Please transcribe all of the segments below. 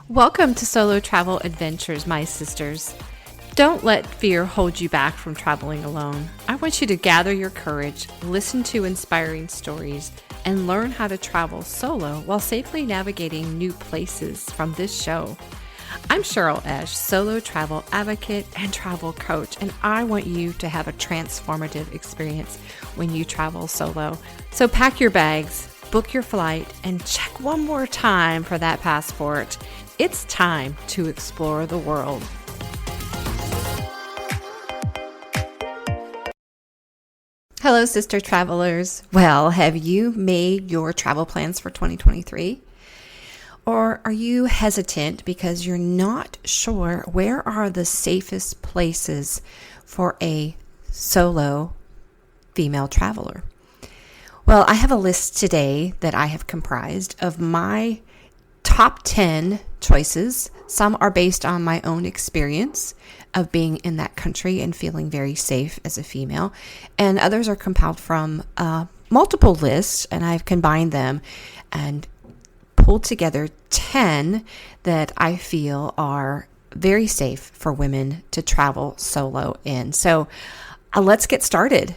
Welcome to Solo Travel Adventures, my sisters. Don't let fear hold you back from traveling alone. I want you to gather your courage, listen to inspiring stories, and learn how to travel solo while safely navigating new places from this show. I'm Cheryl Esch, solo travel advocate and travel coach, and I want you to have a transformative experience when you travel solo. So pack your bags, book your flight, and check one more time for that passport. It's time to explore the world. Hello, sister travelers. Well, have you made your travel plans for 2023? Or are you hesitant because you're not sure where are the safest places for a solo female traveler? Well, I have a list today that I have comprised of my top 10 choices. Some are based on my own experience of being in that country and feeling very safe as a female, and others are compiled from multiple lists, and I've combined them and pulled together 10 that I feel are very safe for women to travel solo in. So let's get started.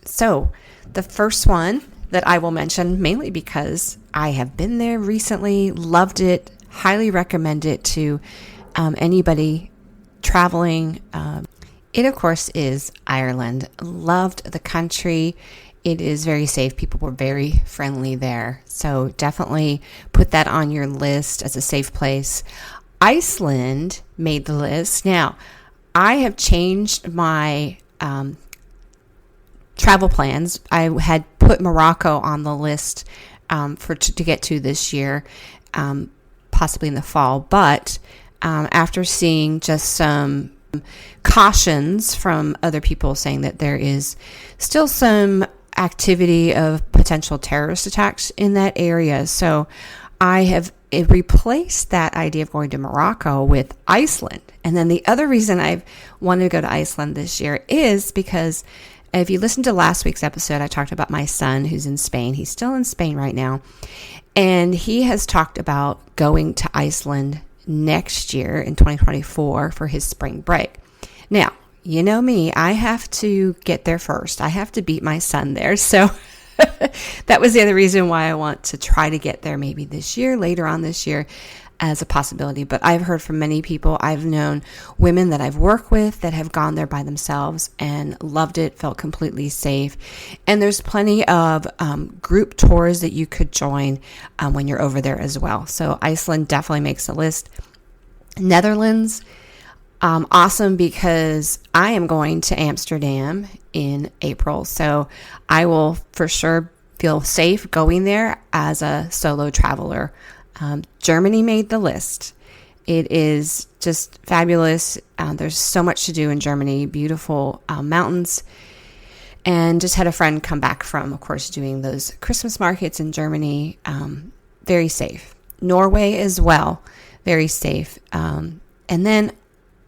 So the first one that I will mention, mainly because I have been there recently, loved it, highly recommend it to anybody traveling. It, of course, is Ireland. Loved the country. It is very safe. People were very friendly there. So definitely put that on your list as a safe place. Iceland made the list. Now, I have changed my travel plans. I had put Morocco on the list to get to this year, possibly in the fall. But after seeing just some cautions from other people saying that there is still some activity of potential terrorist attacks in that area, so I have replaced that idea of going to Morocco with Iceland. And then the other reason I've wanted to go to Iceland this year is because if you listened to last week's episode, I talked about my son who's in Spain. He's still in Spain right now. And he has talked about going to Iceland next year in 2024 for his spring break. Now, you know me, I have to get there first. I have to beat my son there. So that was the other reason why I want to try to get there maybe this year, later on this year, as a possibility. But I've heard from many people. I've known women that I've worked with that have gone there by themselves and loved it, felt completely safe. And there's plenty of group tours that you could join when you're over there as well. So Iceland definitely makes the list. Netherlands, awesome, because I am going to Amsterdam in April. So I will for sure feel safe going there as a solo traveler. Germany made the list. It is just fabulous. There's so much to do in Germany, beautiful mountains, and just had a friend come back from, of course, doing those Christmas markets in Germany. Very safe. Norway as well, very safe. And then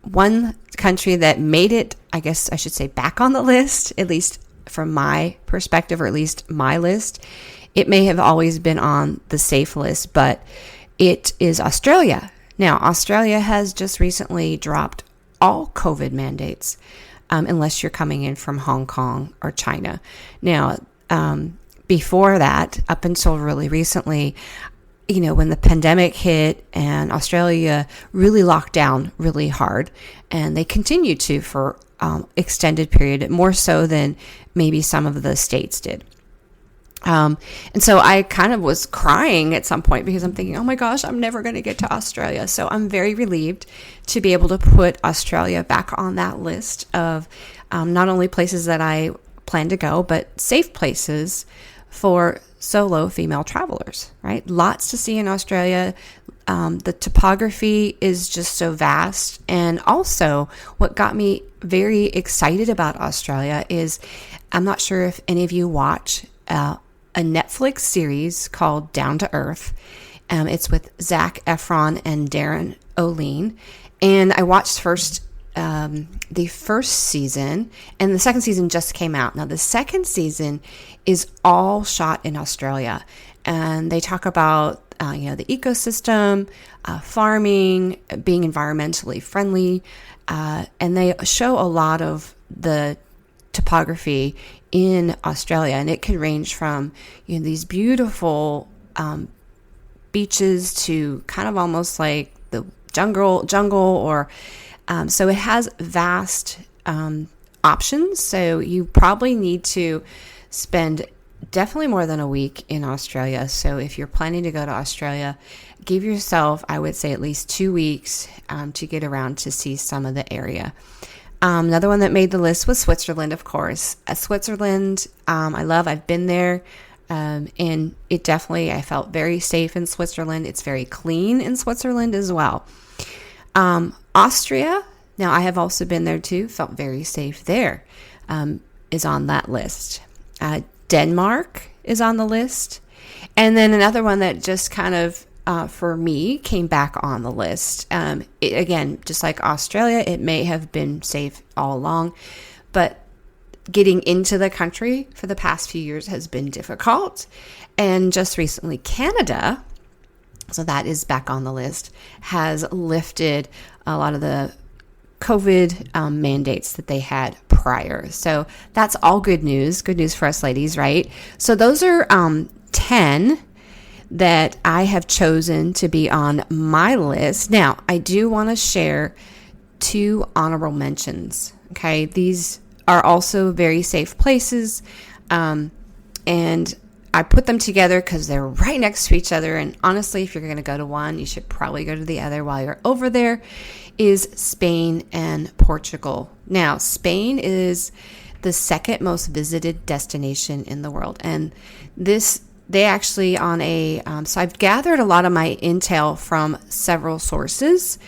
one country that made it, I guess I should say, back on the list, at least from my perspective, or at least my list. It may have always been on the safe list, but it is Australia. Now, Australia has just recently dropped all COVID mandates, unless you're coming in from Hong Kong or China. Now, before that, up until really recently, when the pandemic hit and Australia really locked down really hard, and they continue to for extended period, more so than maybe some of the states did. And so I kind of was crying at some point because I'm thinking, oh my gosh, I'm never going to get to Australia. So I'm very relieved to be able to put Australia back on that list of not only places that I plan to go, but safe places for solo female travelers, right? Lots to see in Australia. The topography is just so vast. And also what got me very excited about Australia is, I'm not sure if any of you watch a Netflix series called Down to Earth. It's with Zac Efron and Darren O'Lean. And I watched first the first season, and the second season just came out. Now, the second season is all shot in Australia, and they talk about the ecosystem, farming, being environmentally friendly, and they show a lot of the topography in Australia, and it can range from these beautiful beaches to kind of almost like the jungle, or so it has vast options. So you probably need to spend definitely more than a week in Australia. So if you're planning to go to Australia, give yourself, I would say, at least 2 weeks to get around to see some of the area. Another one that made the list was Switzerland, of course. Switzerland, I love. I've been there, and it definitely, I felt very safe in Switzerland. It's very clean in Switzerland as well. Austria, now I have also been there too, felt very safe there, is on that list. Denmark is on the list. And then another one that just kind of, for me, came back on the list. Again, just like Australia, it may have been safe all along, but getting into the country for the past few years has been difficult. And just recently, Canada, so that is back on the list, has lifted a lot of the COVID mandates that they had prior. So that's all good news for us ladies, right? So those are 10 that I have chosen to be on my list. Now, I do want to share 2 honorable mentions. Okay, these are also very safe places, and I put them together because they're right next to each other. And honestly, if you're going to go to one, you should probably go to the other while you're over there. Is Spain and Portugal. Now, Spain is the second most visited destination in the world, and they actually so I've gathered a lot of my intel from several sources,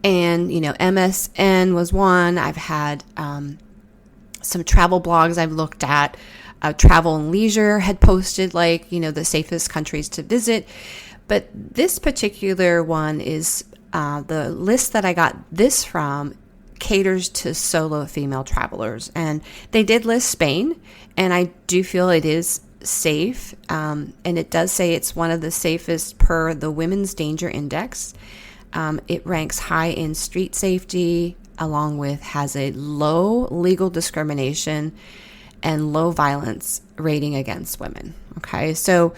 and MSN was one. I've had some travel blogs I've looked at. Travel and Leisure had posted the safest countries to visit, but this particular one is the list that I got this from caters to solo female travelers, and they did list Spain, and I do feel it is safe, and it does say it's one of the safest per the Women's Danger Index. It ranks high in street safety, along with has a low legal discrimination and low violence rating against women. Okay, so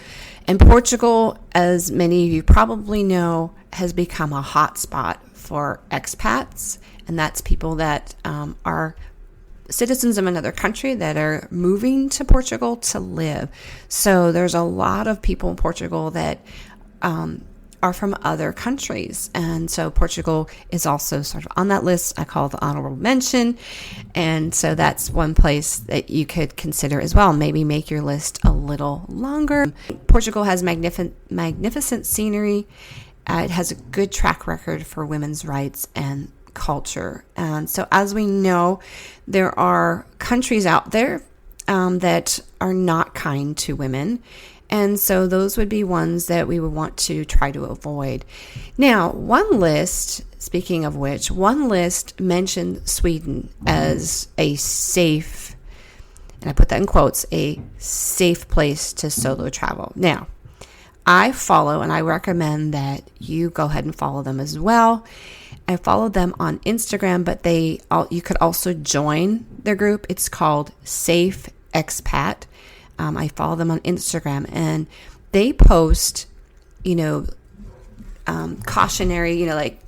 in Portugal, as many of you probably know, has become a hot spot for expats, and that's people that are citizens of another country that are moving to Portugal to live. So there's a lot of people in Portugal that are from other countries. And so Portugal is also sort of on that list. I call it the honorable mention. And so that's one place that you could consider as well. Maybe make your list a little longer. Portugal has magnificent scenery. It has a good track record for women's rights and culture. And so as we know, there are countries out there that are not kind to women. And so those would be ones that we would want to try to avoid. Now, one list, speaking of which, one list mentioned Sweden as a safe, and I put that in quotes, a safe place to solo travel. Now, I follow, and I recommend that you go ahead and follow them as well. I follow them on Instagram, but you could also join their group. It's called Safe Expat. I follow them on Instagram, and they post, cautionary, like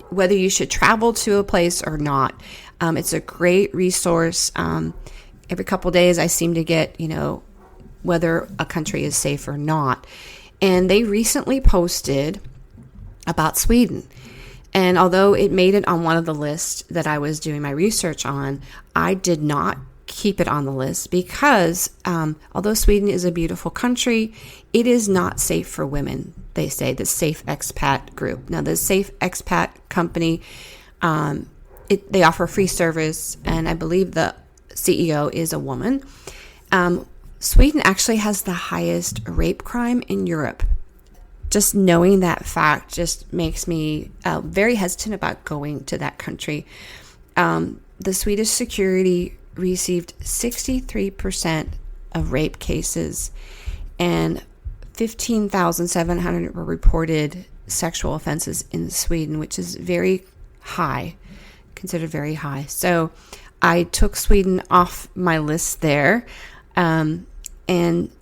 whether you should travel to a place or not. It's a great resource. Every couple of days I seem to get, whether a country is safe or not. And they recently posted about Sweden. And although it made it on one of the lists that I was doing my research on, I did not keep it on the list because although Sweden is a beautiful country, it is not safe for women, they say, the Safe Expat group. Now, the Safe Expat company, they offer free service, and I believe the CEO is a woman. Sweden actually has the highest rape crime in Europe. Just knowing that fact just makes me very hesitant about going to that country. the Swedish security received 63% of rape cases, and 15,700 were reported sexual offenses in Sweden, which is very high, considered very high. So I took Sweden off my list there. And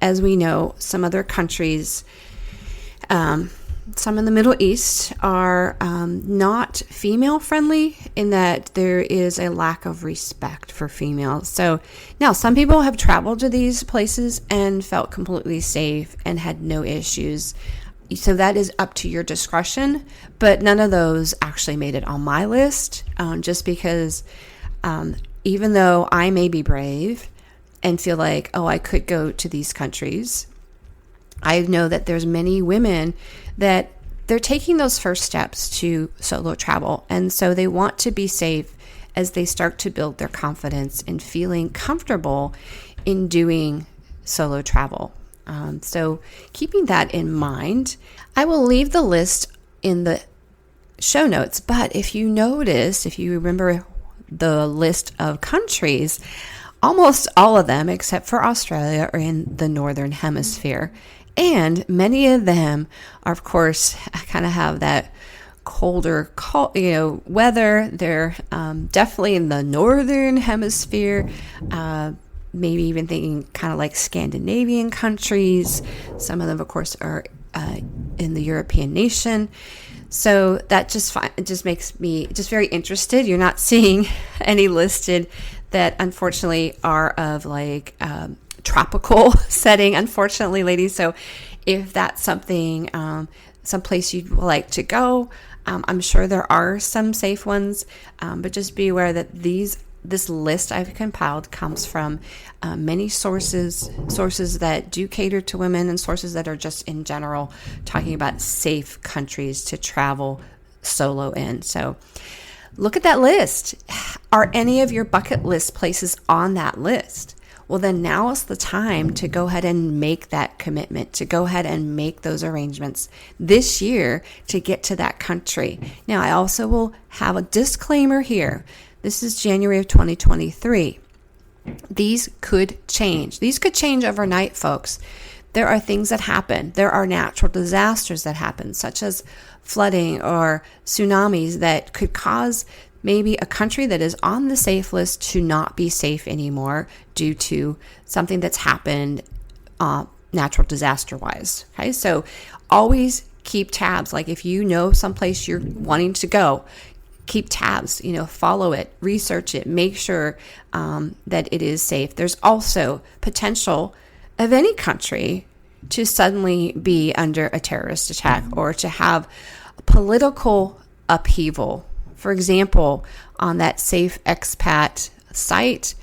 as we know, some other countries, some in the Middle East are not female friendly, in that there is a lack of respect for females. So now some people have traveled to these places and felt completely safe and had no issues. So that is up to your discretion, but none of those actually made it on my list, just because even though I may be brave and feel like, oh, I could go to these countries, I know that there's many women that they're taking those first steps to solo travel. And so they want to be safe as they start to build their confidence in feeling comfortable in doing solo travel. So keeping that in mind, I will leave the list in the show notes. But if you remember the list of countries, almost all of them, except for Australia, are in the Northern Hemisphere. And many of them are, of course, kind of have that colder, weather. They're definitely in the Northern Hemisphere, maybe even thinking kind of like Scandinavian countries. Some of them, of course, are in the European nation. So that it just makes me just very interested. You're not seeing any listed that unfortunately are of like tropical setting, unfortunately, ladies. So if that's something, someplace you'd like to go, I'm sure there are some safe ones, but just be aware that this list I've compiled comes from many sources that do cater to women, and sources that are just in general talking about safe countries to travel solo in. So look at that list. Are any of your bucket list places on that list? Well, then now is the time to go ahead and make that commitment, to go ahead and make those arrangements this year to get to that country. Now, I also will have a disclaimer here. This is January of 2023. These could change. These could change overnight, folks. There are things that happen. There are natural disasters that happen, such as flooding or tsunamis, that could cause maybe a country that is on the safe list to not be safe anymore due to something that's happened natural disaster wise. Okay, so always keep tabs. Like if you know someplace you're wanting to go, keep tabs, follow it, research it, make sure that it is safe. There's also potential of any country to suddenly be under a terrorist attack or to have political upheaval. For example, on that Safe Expat site,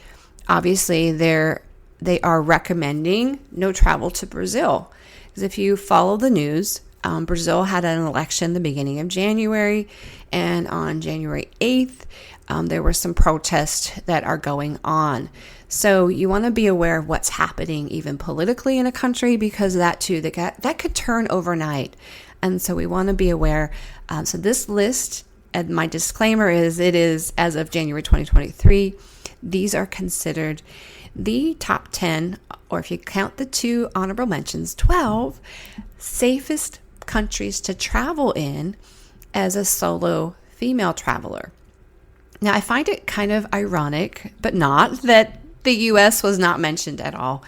obviously they are recommending no travel to Brazil. Because if you follow the news, Brazil had an election the beginning of January, and on January 8th, there were some protests that are going on. So you want to be aware of what's happening even politically in a country, because that too, that could turn overnight. And so we want to be aware. So this list, and my disclaimer is, it is as of January 2023. These are considered the top 10, or if you count the 2 honorable mentions, 12 safest countries to travel in as a solo female traveler. Now, I find it kind of ironic, but not, that the U.S. was not mentioned at all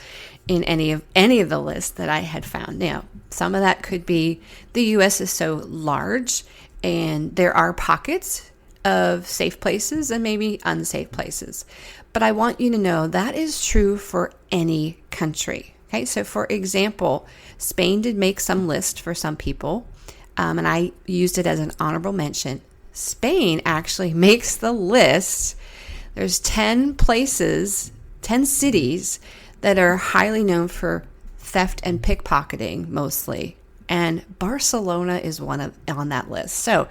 in any of the lists that I had found. Now, some of that could be the U.S. is so large, and there are pockets of safe places and maybe unsafe places. But I want you to know that is true for any country. Okay, so for example, Spain did make some list for some people, and I used it as an honorable mention. Spain actually makes the list. There's 10 places, 10 cities that are highly known for theft and pickpocketing mostly. And Barcelona is on that list. So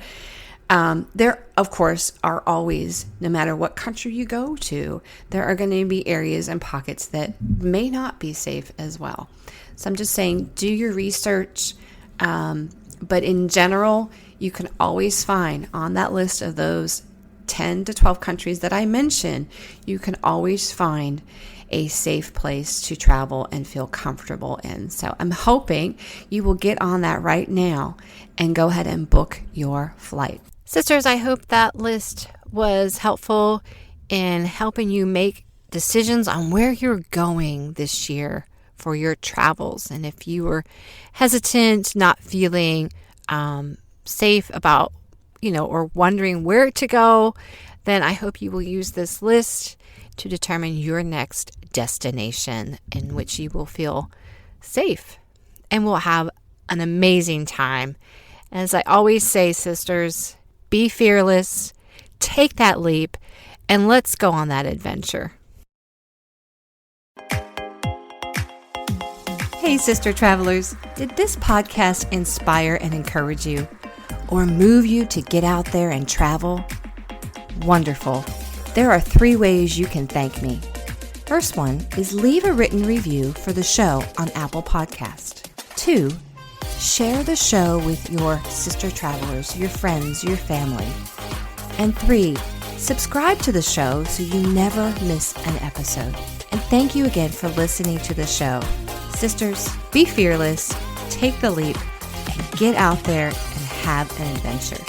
there, of course, are always, no matter what country you go to, there are going to be areas and pockets that may not be safe as well. So I'm just saying, do your research. But in general, you can always find on that list of those 10 to 12 countries that I mentioned, you can always find a safe place to travel and feel comfortable in. So I'm hoping you will get on that right now and go ahead and book your flight. Sisters, I hope that list was helpful in helping you make decisions on where you're going this year for your travels. And if you were hesitant, not feeling safe about, or wondering where to go, then I hope you will use this list to determine your next destination in which you will feel safe and will have an amazing time. As I always say, sisters, be fearless, take that leap, and let's go on that adventure. Hey, sister travelers, did this podcast inspire and encourage you or move you to get out there and travel? Wonderful. There are 3 ways you can thank me. First one is leave a written review for the show on Apple Podcast. 2, share the show with your sister travelers, your friends, your family. And 3, subscribe to the show so you never miss an episode. And thank you again for listening to the show. Sisters, be fearless, take the leap, and get out there and have an adventure.